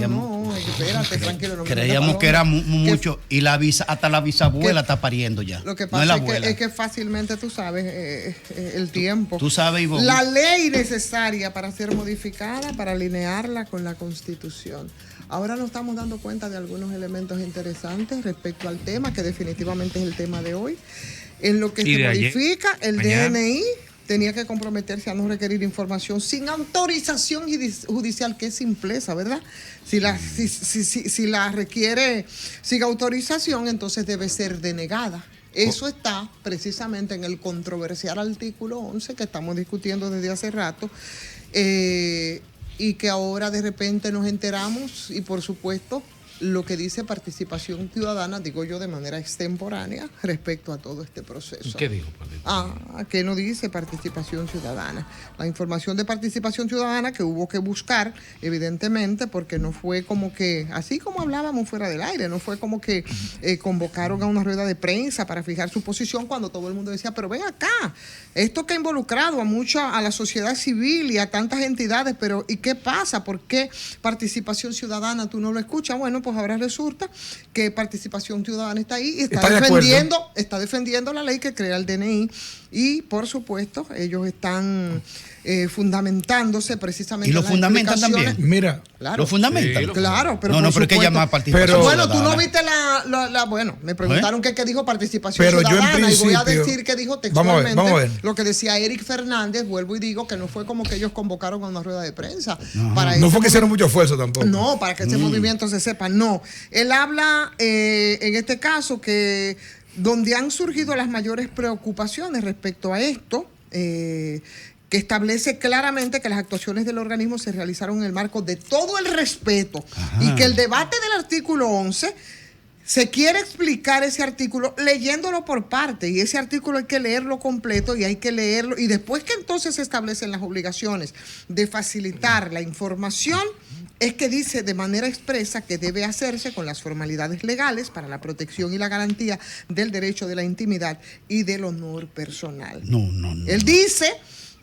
espérate, tranquilo. No creíamos que era mucho y hasta la bisabuela está pariendo ya. Lo que pasa es que fácilmente tú sabes el tiempo. Tú sabes, Ivonne. La ley necesaria para ser modificada, para alinearla con la Constitución. Ahora nos estamos dando cuenta de algunos elementos interesantes respecto al tema, que definitivamente es el tema de hoy. En lo que se modifica el DNI, tenía que comprometerse a no requerir información sin autorización judicial, que es simpleza, ¿verdad? Si la requiere sin autorización, entonces debe ser denegada. Eso está precisamente en el controversial artículo 11 que estamos discutiendo desde hace rato, y que ahora de repente nos enteramos, y por supuesto lo que dice participación ciudadana, digo yo de manera extemporánea, respecto a todo este proceso. ¿Qué dijo? ¿Qué no dice participación ciudadana? La información de participación ciudadana que hubo que buscar, evidentemente, porque no fue como que, así como hablábamos fuera del aire, no fue como que convocaron a una rueda de prensa para fijar su posición cuando todo el mundo decía, pero ven acá, esto que ha involucrado a la sociedad civil y a tantas entidades, pero ¿y qué pasa? ¿Por qué participación ciudadana tú no lo escuchas? Bueno, pues ahora resulta que participación ciudadana está ahí y está defendiendo la ley que crea el DNI, y por supuesto ellos están fundamentándose precisamente. ¿Y lo fundamentan también? Mira, claro. ¿Lo fundamentan? Sí, claro, pero pero hay que llamar participación ciudadana. Bueno, tú no viste bueno, me preguntaron qué dijo participación ciudadana, y voy a decir que dijo textualmente lo que decía Eric Fernández. Vuelvo y digo que no fue como que ellos convocaron a una rueda de prensa. No fue que hicieron mucho esfuerzo tampoco. No, para que ese movimiento se sepa, no. Él habla en este caso que donde han surgido las mayores preocupaciones respecto a esto, que establece claramente que las actuaciones del organismo se realizaron en el marco de todo el respeto. Ajá. Y que el debate del artículo 11 se quiere explicar ese artículo leyéndolo por parte, y ese artículo hay que leerlo completo y hay que leerlo, y después que entonces se establecen las obligaciones de facilitar la información, es que dice de manera expresa que debe hacerse con las formalidades legales para la protección y la garantía del derecho de la intimidad y del honor personal. No. Él dice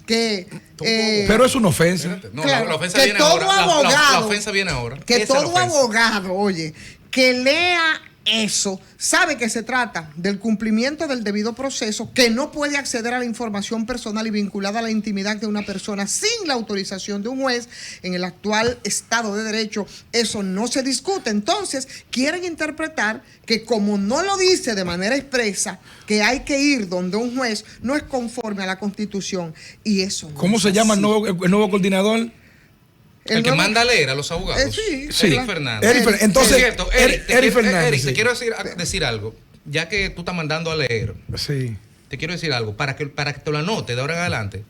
que pero es una ofensa. No, claro, la ofensa que viene todo ahora. abogado, la ofensa viene ahora. Que todo abogado, oye, que lea eso, sabe que se trata del cumplimiento del debido proceso, que no puede acceder a la información personal y vinculada a la intimidad de una persona sin la autorización de un juez. En el actual Estado de Derecho eso no se discute. Entonces quieren interpretar que como no lo dice de manera expresa, que hay que ir donde un juez, no es conforme a la Constitución, y eso no. ¿Cómo se llama el nuevo coordinador? El que manda a leer a los abogados. Eric Fernández. Entonces, Eric Fernández. Eric, te quiero decir algo. Ya que tú estás mandando a leer, sí, te quiero decir algo. Para que te lo anotes de ahora en adelante.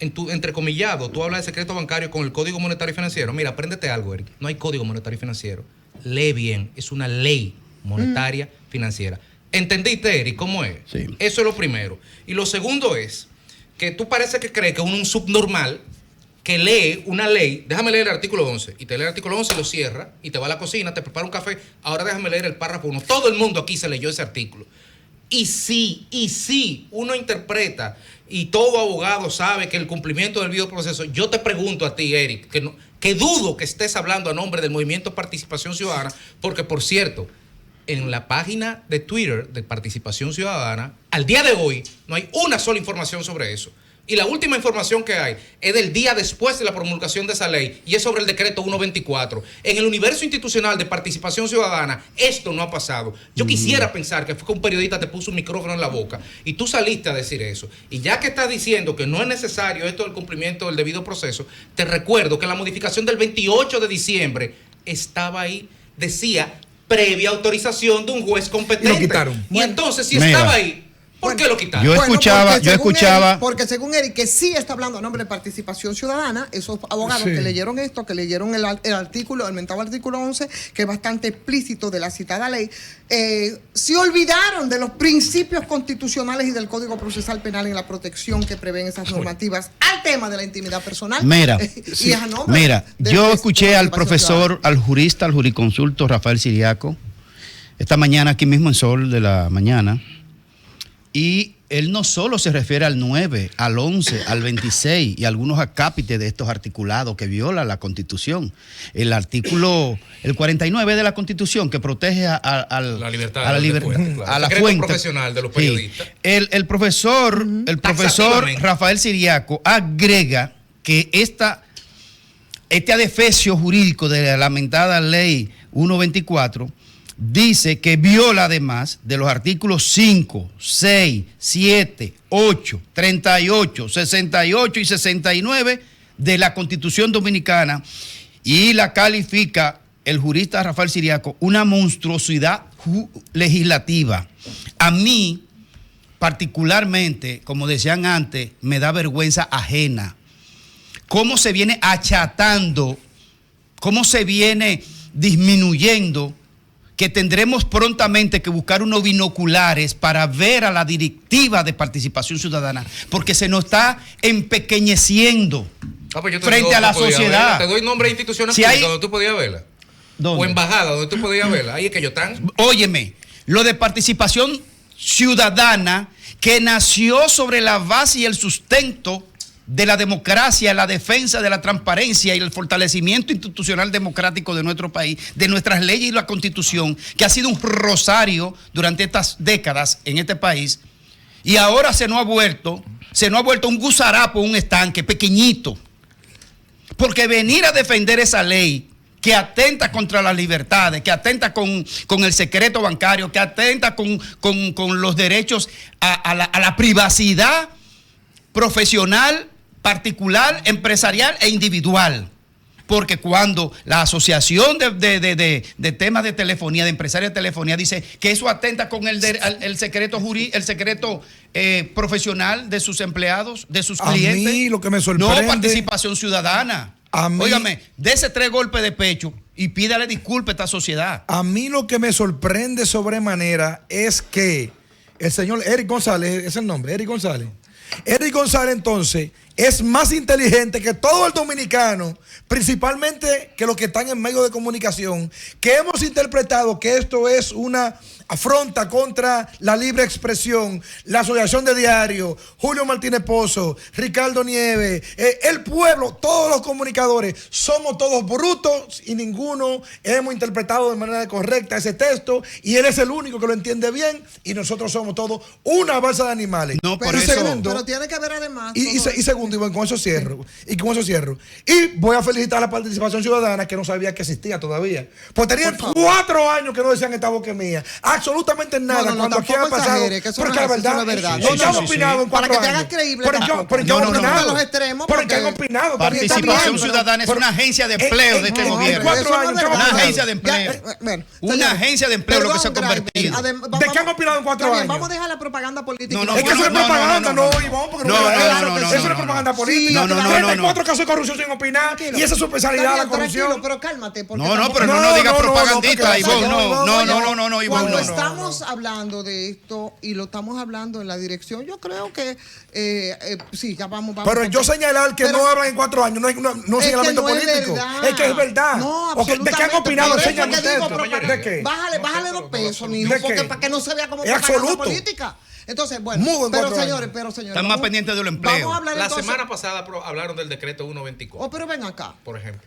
En tu entrecomillado, tú hablas de secreto bancario con el Código Monetario y Financiero. Mira, apréndete algo, Eric. No hay Código Monetario y Financiero. Lee bien. Es una ley monetaria financiera. ¿Entendiste, Eric, cómo es? Sí. Eso es lo primero. Y lo segundo es que tú parece que crees que un subnormal que lee una ley, déjame leer el artículo 11, y te lee el artículo 11 y lo cierra, y te va a la cocina, te prepara un café, ahora déjame leer el párrafo 1. Todo el mundo aquí se leyó ese artículo. Y sí, uno interpreta, y todo abogado sabe que el cumplimiento del debido proceso, yo te pregunto a ti, Eric, que dudo que estés hablando a nombre del Movimiento Participación Ciudadana, porque por cierto, en la página de Twitter de Participación Ciudadana, al día de hoy, no hay una sola información sobre eso. Y la última información que hay es del día después de la promulgación de esa ley, y es sobre el decreto 124. En el universo institucional de Participación Ciudadana, esto no ha pasado. Yo quisiera pensar que fue que un periodista te puso un micrófono en la boca y tú saliste a decir eso. Y ya que estás diciendo que no es necesario esto del cumplimiento del debido proceso, te recuerdo que la modificación del 28 de diciembre estaba ahí, decía previa autorización de un juez competente. Y lo quitaron. Y entonces, si estaba ahí, ¿por qué lo quitaron? Yo escuchaba. Porque según Eric, que sí está hablando a nombre de Participación Ciudadana, esos abogados que leyeron esto, que leyeron el artículo, el mentado artículo 11, que es bastante explícito de la citada ley, se olvidaron de los principios constitucionales y del Código Procesal Penal en la protección que prevén esas normativas al tema de la intimidad personal. Mira, yo escuché al profesor, ciudadana. al jurista, al juriconsulto Rafael Siriaco, esta mañana aquí mismo en Sol de la Mañana. Y él no solo se refiere al 9, al 11, al 26 y algunos acápites de estos articulados que violan la Constitución. El artículo, el 49 de la Constitución que protege la libertad, a la fuente profesional de los periodistas. Sí. El profesor Rafael Siriaco agrega que este adefesio jurídico de la lamentada ley 124 dice que viola además de los artículos 5, 6, 7, 8, 38, 68 y 69 de la Constitución Dominicana y la califica el jurista Rafael Siriaco una monstruosidad legislativa. A mí, particularmente, como decían antes, me da vergüenza ajena. Cómo se viene achatando, cómo se viene disminuyendo, que tendremos prontamente que buscar unos binoculares para ver a la directiva de participación ciudadana, porque se nos está empequeñeciendo frente a la sociedad. Te doy nombre de instituciones públicas donde tú podías verla. ¿Dónde? O embajada donde tú podías verla. Ahí es que ellos están. Óyeme, lo de participación ciudadana que nació sobre la base y el sustento de la democracia, la defensa de la transparencia y el fortalecimiento institucional democrático de nuestro país, de nuestras leyes y la Constitución, que ha sido un rosario durante estas décadas en este país, y ahora se nos ha vuelto un gusarapo, un estanque pequeñito, porque venir a defender esa ley que atenta contra las libertades, que atenta con el secreto bancario, que atenta con los derechos a la privacidad profesional, particular, empresarial e individual. Porque cuando la Asociación de temas de telefonía, de empresarios de telefonía, dice que eso atenta con el secreto profesional de sus empleados, de sus clientes. A mí lo que me sorprende... No participación ciudadana. Óigame, dese 3 golpes de pecho y pídale disculpas a esta sociedad. A mí lo que me sorprende sobremanera es que el señor Eric González, es el nombre, Eric González. Eric González entonces es más inteligente que todo el dominicano, principalmente que los que están en medios de comunicación, que hemos interpretado que esto es una afronta contra la libre expresión, la Asociación de Diario, Julio Martínez Pozo, Ricardo Nieves, el pueblo, todos los comunicadores, somos todos brutos y ninguno hemos interpretado de manera correcta ese texto y él es el único que lo entiende bien y nosotros somos todos una balsa de animales. No, pero, por eso, pero tiene que haber además... Y segundo, y con eso cierro. Y voy a felicitar a la participación ciudadana que no sabía que existía todavía. Pues tenían 4 años que no decían esta boca mía. Absolutamente nada. No, cuando aquí ha pasado. Porque la verdad. No han opinado en 4 años. Para que te hagas creíble. Pero que han opinado. Participación ciudadana es una agencia de empleo de este gobierno. Una agencia de empleo. Una agencia de empleo lo que se ha convertido. ¿De qué han opinado en 4 años? Vamos a dejar la propaganda política. Es que eso es propaganda, no, Iván, porque no. Eso es propaganda política. 34 casos de corrupción sin opinar. Y esa es su especialidad, la corrupción. Pero cálmate. Pero no digas propagandista, Iván. No, Iván. Cuando estamos hablando de esto y lo estamos hablando en la dirección, yo creo que sí, ya vamos. Pero yo señalar que no hablan en 4 años no es señalamiento político. Es que es verdad. No, ¿De qué han opinado? Señalen ¿De qué? Bájale 2 pesos, mijo, porque para que no se vea como propaganda política. Entonces, bueno, pero señores. Están más pendientes del empleo. Vamos a hablar la entonces, semana pasada hablaron del decreto 124. pero ven acá. Por ejemplo.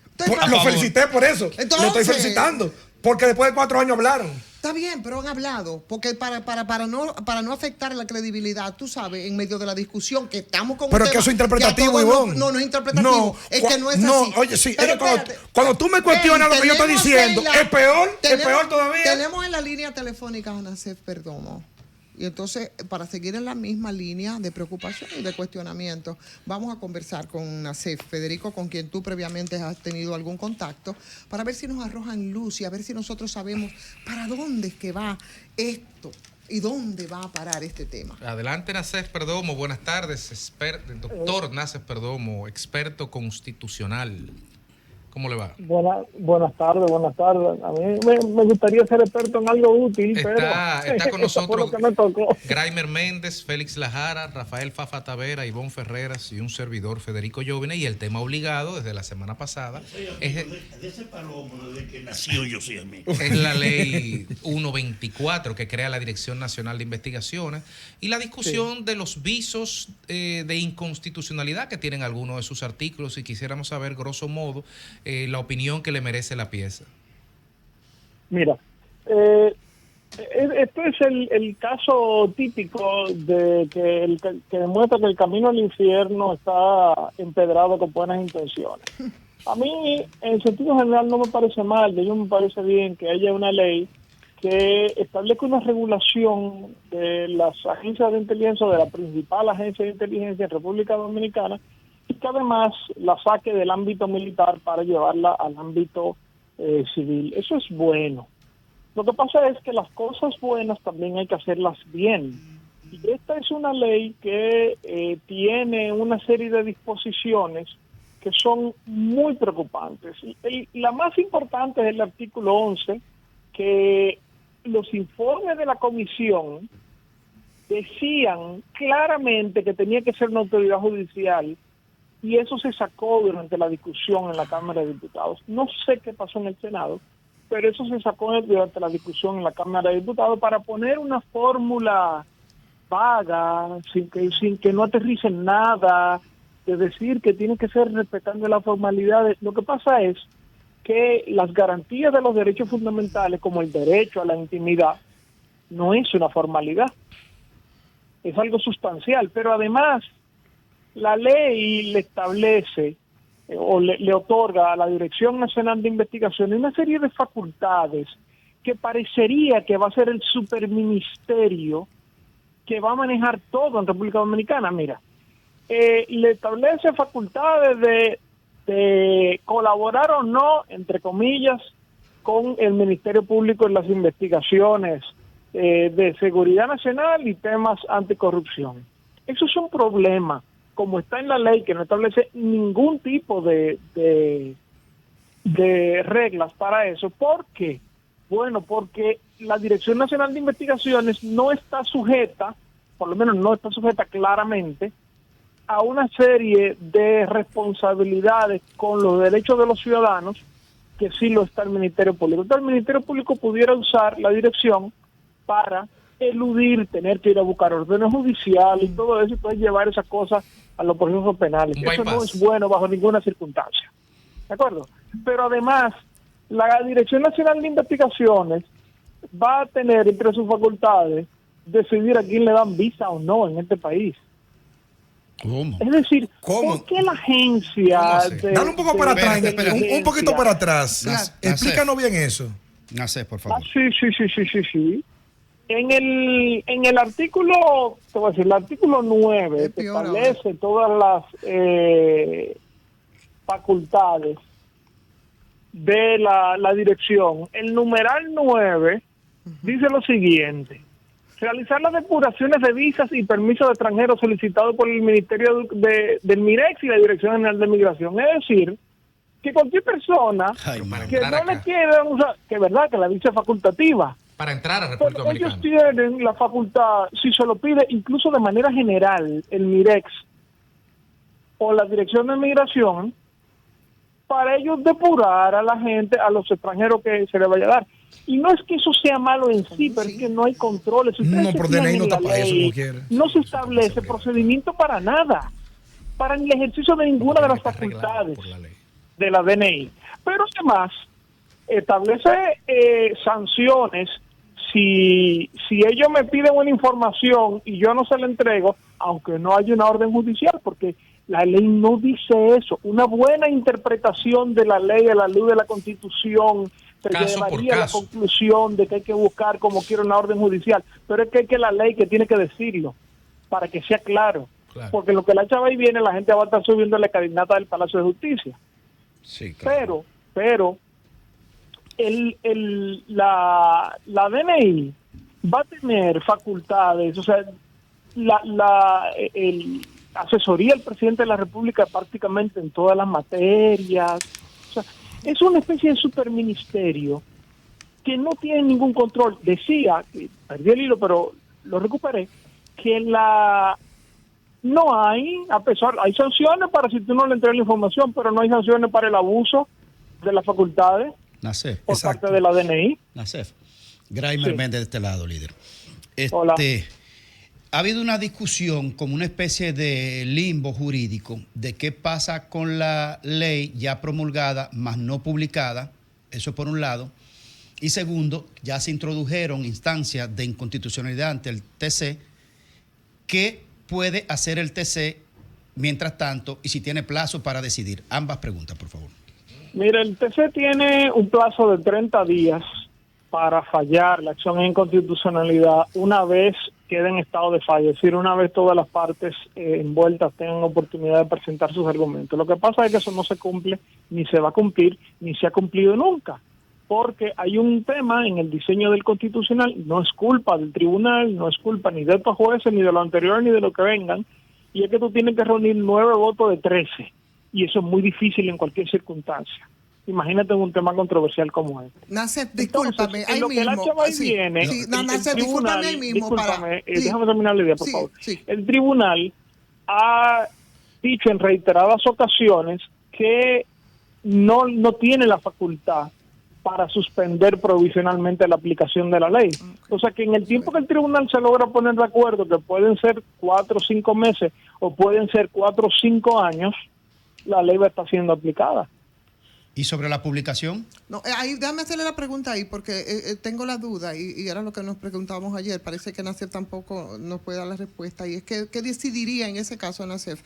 Lo felicité por eso. Entonces, lo estoy felicitando. Porque después de 4 años hablaron. Está bien, pero han hablado. Porque para no afectar la credibilidad, tú sabes, en medio de la discusión que estamos con. Pero es que eso es interpretativo, Ivonne. No es interpretativo. Es que no es así. Oye, sí. Cuando tú me cuestionas lo que yo estoy diciendo, es peor todavía. Tenemos en la línea telefónica a Nacef Perdomo. Y entonces, para seguir en la misma línea de preocupación y de cuestionamiento, vamos a conversar con Nacef, Federico, con quien tú previamente has tenido algún contacto, para ver si nos arrojan luz y a ver si nosotros sabemos para dónde es que va esto y dónde va a parar este tema. Adelante, Nacef Perdomo. Buenas tardes, doctor Nacef Perdomo, experto constitucional. ¿Cómo le va? Buenas tardes. A mí me gustaría ser experto en algo útil, Está con nosotros que me tocó. Graimer Méndez, Félix Lajara, Rafael Fafa Tavera, Ivonne Ferreras y un servidor, Federico Jóvenes. Y el tema obligado desde la semana pasada es ese palomo desde que nació yo soy amigo. Es la ley 124 que crea la Dirección Nacional de Investigaciones y la discusión de los visos de inconstitucionalidad que tienen algunos de sus artículos, y quisiéramos saber grosso modo la opinión que le merece la pieza. Mira, esto es el caso típico de que demuestra que el camino al infierno está empedrado con buenas intenciones. A mí, en sentido general, no me parece mal, de ello me parece bien que haya una ley que establezca una regulación de las agencias de inteligencia, de la principal agencia de inteligencia en República Dominicana, y que además la saque del ámbito militar para llevarla al ámbito civil. Eso es bueno. Lo que pasa es que las cosas buenas también hay que hacerlas bien. Y esta es una ley que tiene una serie de disposiciones que son muy preocupantes. La más importante es el artículo 11, que los informes de la comisión decían claramente que tenía que ser una autoridad judicial, y eso se sacó durante la discusión en la Cámara de Diputados. No sé qué pasó en el Senado, pero eso se sacó durante la discusión en la Cámara de Diputados para poner una fórmula vaga, sin que no aterrice en nada, de decir que tiene que ser respetando las formalidades. Lo que pasa es que las garantías de los derechos fundamentales, como el derecho a la intimidad, no es una formalidad, es algo sustancial, pero además la ley le establece o le otorga a la Dirección Nacional de Investigación una serie de facultades que parecería que va a ser el superministerio que va a manejar todo en República Dominicana. Mira, le establece facultades de colaborar o no, entre comillas, con el Ministerio Público en las investigaciones de seguridad nacional y temas anticorrupción. Eso es un problema, como está en la ley, que no establece ningún tipo de reglas para eso. ¿Por qué? Bueno, porque la Dirección Nacional de Investigaciones no está sujeta, por lo menos no está sujeta claramente, a una serie de responsabilidades con los derechos de los ciudadanos, que sí lo está el Ministerio Público. Entonces el Ministerio Público pudiera usar la dirección para eludir, tener que ir a buscar órdenes judiciales y todo eso, y puede llevar esas cosas a los procesos penales. Eso no es bueno bajo ninguna circunstancia. ¿De acuerdo? Pero además, la Dirección Nacional de Investigaciones va a tener entre sus facultades decidir a quién le dan visa o no en este país. ¿Cómo? Es decir, ¿cómo? ¿por qué la agencia... Dale un poco para atrás, espera. un poquito para atrás. Explícanos bien eso. Nacés, por favor. Sí. En el artículo, te voy a decir, el artículo 9 que establece todas las facultades de la dirección, el numeral 9 dice lo siguiente: realizar las depuraciones de visas y permisos de extranjeros solicitados por el Ministerio del MIREX y la Dirección General de Migración. Es decir, que cualquier persona que no le quieran usar, que es verdad que la visa es facultativa, para entrar a República Dominicana, ellos tienen la facultad, si se lo pide incluso de manera general el MIREX o la Dirección de Migración, para ellos depurar a la gente, a los extranjeros que se les vaya a dar. Y no es que eso sea malo en sí, pero es que no hay controles. No, por DNI no tapa eso como quiera. No se establece procedimiento para nada, para el ejercicio de ninguna de las facultades de la DNI. Pero además, establece sanciones si ellos me piden una información y yo no se la entrego, aunque no haya una orden judicial, porque la ley no dice eso. Una buena interpretación de la ley a la luz de la Constitución te llevaría a la conclusión de que hay que buscar como quiera una orden judicial, pero es que la ley que tiene que decirlo para que sea claro. Porque lo que la chava ahí viene, la gente va a estar subiendo la escalinata del Palacio de Justicia. Sí, claro. Pero la DNI va a tener facultades, o sea, asesoría al presidente de la República prácticamente en todas las materias. O sea, es una especie de superministerio que no tiene ningún control. Decía, perdí el hilo, pero lo recuperé, que no hay, hay sanciones para si tú no le entregas la información, pero no hay sanciones para el abuso de las facultades Nacef. por parte de la DNI. Nacef. Graimer Sí. Méndez de este lado, líder. Hola. Ha habido una discusión como una especie de limbo jurídico de qué pasa con la ley ya promulgada, más no publicada, eso por un lado. Y segundo, ya se introdujeron instancias de inconstitucionalidad ante el TC. ¿Qué puede hacer el TC mientras tanto y si tiene plazo para decidir? Ambas preguntas, por favor. Mira, el TC tiene un plazo de 30 días para fallar la acción en inconstitucionalidad una vez quede en estado de fallo, es decir, una vez todas las partes envueltas tengan oportunidad de presentar sus argumentos. Lo que pasa es que eso no se cumple, ni se va a cumplir, ni se ha cumplido nunca, porque hay un tema en el diseño del constitucional, no es culpa del tribunal, no es culpa ni de estos jueces, ni de lo anterior, ni de lo que vengan, y es que tú tienes que reunir 9 votos de 13, y eso es muy difícil en cualquier circunstancia. Imagínate en un tema controversial como este. Nacef, discúlpame, Entonces, ahí en lo que mismo. el hacha va y viene, sí, el Nacef, tribunal- discúlpame ahí mismo. discúlpame, Sí. déjame terminar la idea, por Sí, favor. sí. El tribunal ha dicho en reiteradas ocasiones que no tiene la facultad para suspender provisionalmente la aplicación de la ley. O sea que en el tiempo que el tribunal se logra poner de acuerdo, que pueden ser 4 o 5 meses o pueden ser 4 o 5 años, la ley va a estar siendo aplicada. ¿Y sobre la publicación? No, ahí, déjame hacerle la pregunta ahí, porque tengo la duda, y era lo que nos preguntábamos ayer. Parece que Nacef tampoco nos puede dar la respuesta, y es que ¿qué decidiría en ese caso, Nacef,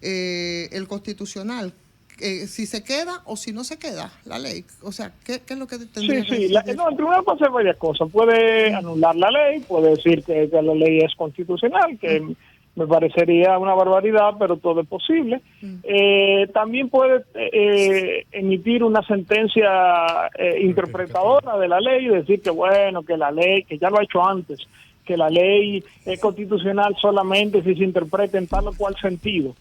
el Constitucional? Si se queda o si no se queda la ley. O sea, ¿qué es lo que tendría que Sí, decidir? el tribunal puede hacer varias cosas. Puede anular la ley, puede decir que la ley es constitucional, que me parecería una barbaridad, pero todo es posible. También puede emitir una sentencia interpretadora de la ley y decir que bueno, que la ley, que ya lo ha hecho antes, que la ley es constitucional solamente si se interpreta en tal o cual sentido.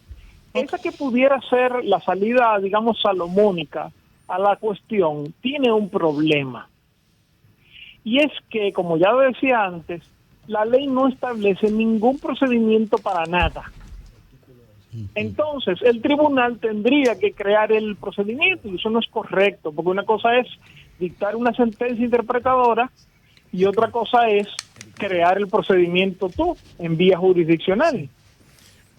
Esa que pudiera ser la salida, digamos, salomónica a la cuestión, tiene un problema. Y es que, como ya decía antes, la ley no establece ningún procedimiento para nada. Entonces, el tribunal tendría que crear el procedimiento, y eso no es correcto, porque una cosa es dictar una sentencia interpretadora y otra cosa es crear el procedimiento tú, en vía jurisdiccional.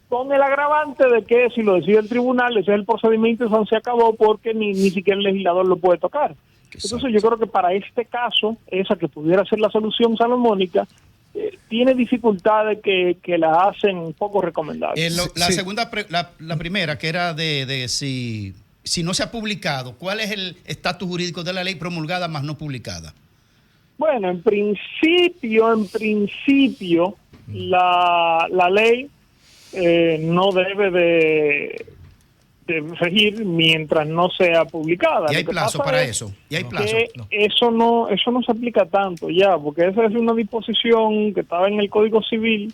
Con el agravante de que si lo decide el tribunal, ese es el procedimiento y eso se acabó porque ni siquiera el legislador lo puede tocar. Entonces yo creo que para este caso, esa que pudiera ser la solución salomónica, tiene dificultades que la hacen poco recomendables. La segunda, la primera, que era de si no se ha publicado, ¿cuál es el estatus jurídico de la ley promulgada más no publicada? Bueno, en principio, la ley no debe de regir mientras no sea publicada. ¿Y hay plazo para eso? ¿Y hay plazo? No. Eso no se aplica tanto ya, porque esa es una disposición que estaba en el Código Civil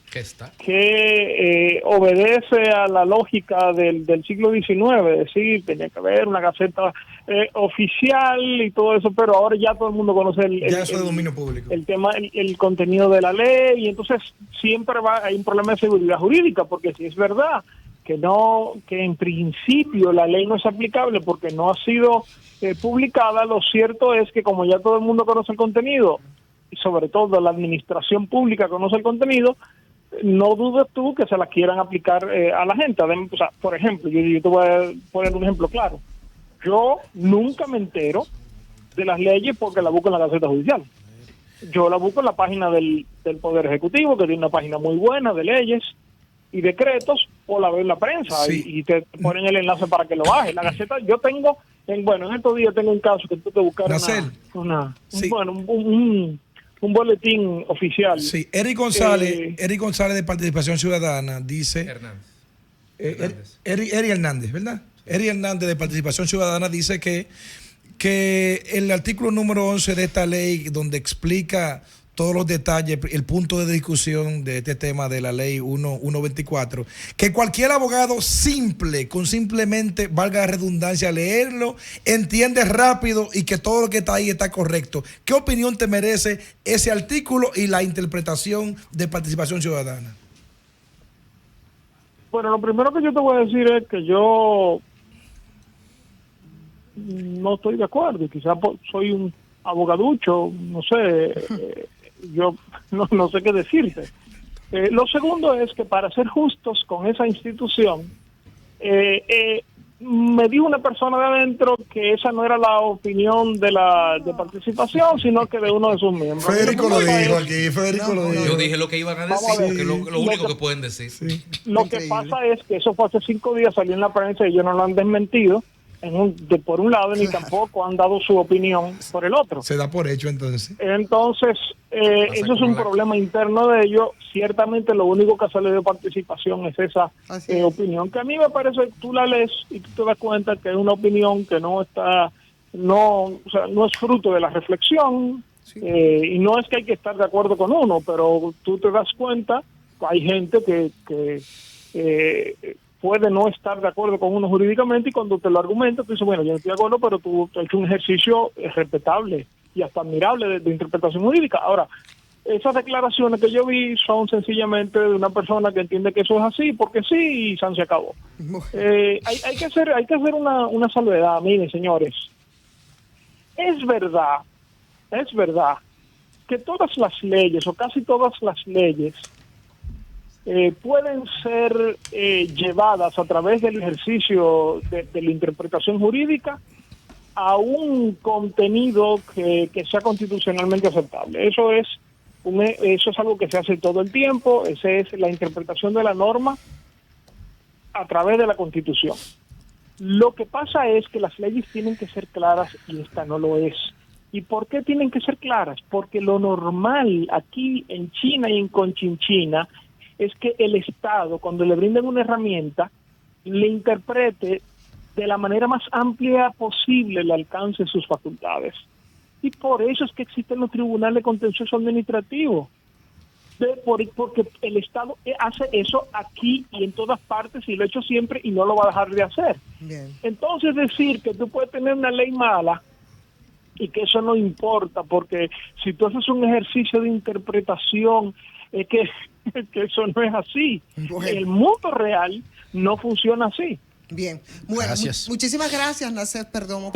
que obedece a la lógica del siglo XIX, es decir, tenía que haber una gaceta oficial y todo eso, pero ahora ya todo el mundo conoce eso es dominio público. El tema, el contenido de la ley, y entonces siempre hay un problema de seguridad jurídica, porque si es verdad que en principio la ley no es aplicable porque no ha sido publicada, lo cierto es que como ya todo el mundo conoce el contenido, y sobre todo la administración pública conoce el contenido, no dudes tú que se la quieran aplicar a la gente. O sea, por ejemplo, yo te voy a poner un ejemplo claro. Yo nunca me entero de las leyes porque la busco en la Gaceta Judicial. Yo la busco en la página del Poder Ejecutivo, que tiene una página muy buena de leyes y decretos, o la veo en la prensa y te ponen el enlace para que lo bajes. La Gaceta, yo tengo, en estos días tengo un caso que tú te buscar un boletín oficial. Sí, Eric González de Participación Ciudadana dice... Eric Hernández, ¿verdad? Eric Hernández de Participación Ciudadana dice que el artículo número 11 de esta ley, donde explica todos los detalles, el punto de discusión de este tema de la ley 124, que cualquier abogado simple, con simplemente, valga la redundancia, leerlo, entiende rápido y que todo lo que está ahí está correcto. ¿Qué opinión te merece ese artículo y la interpretación de participación ciudadana? Bueno, lo primero que yo te voy a decir es que yo no estoy de acuerdo, y quizás soy un abogaducho, no sé, yo no sé qué decirte. Lo segundo es que para ser justos con esa institución, me dijo una persona de adentro que esa no era la opinión de participación, sino que de uno de sus miembros. Federico lo dijo aquí, Federico lo dijo. Yo dije lo que iban a decir, porque lo único que pueden decir. Sí. Lo que pasa es que eso fue hace 5 días, salió en la prensa y ellos no lo han desmentido por un lado, ni tampoco han dado su opinión por el otro. Se da por hecho entonces. Entonces, eso es un problema interno de ellos. Ciertamente lo único que sale de participación es esa opinión, que a mí me parece que tú la lees y tú te das cuenta que es una opinión que no es fruto de la reflexión, y no es que hay que estar de acuerdo con uno, pero tú te das cuenta que hay gente que puede no estar de acuerdo con uno jurídicamente, y cuando te lo argumentas, tú dices, bueno, yo no estoy de acuerdo, pero tú has hecho un ejercicio respetable y hasta admirable de interpretación jurídica. Ahora, esas declaraciones que yo vi son sencillamente de una persona que entiende que eso es así, porque sí, y se acabó. Hay que hacer una salvedad, miren, señores. Es verdad que todas las leyes, o casi todas las leyes, pueden ser llevadas a través del ejercicio de la interpretación jurídica a un contenido que sea constitucionalmente aceptable. Eso es algo que se hace todo el tiempo. Esa es la interpretación de la norma a través de la Constitución. Lo que pasa es que las leyes tienen que ser claras y esta no lo es. ¿Y por qué tienen que ser claras? Porque lo normal aquí en China y en Conchinchina es que el Estado, cuando le brinden una herramienta, le interprete de la manera más amplia posible el alcance de sus facultades. Y por eso es que existen los tribunales contencioso administrativo. Porque el Estado hace eso aquí y en todas partes, y lo ha hecho siempre y no lo va a dejar de hacer. Bien. Entonces, decir que tú puedes tener una ley mala y que eso no importa, porque si tú haces un ejercicio de interpretación, es que eso no es así. Bueno. El mundo real no funciona así. Bien. Bueno, Gracias. muchísimas gracias, Nacet Perdomo.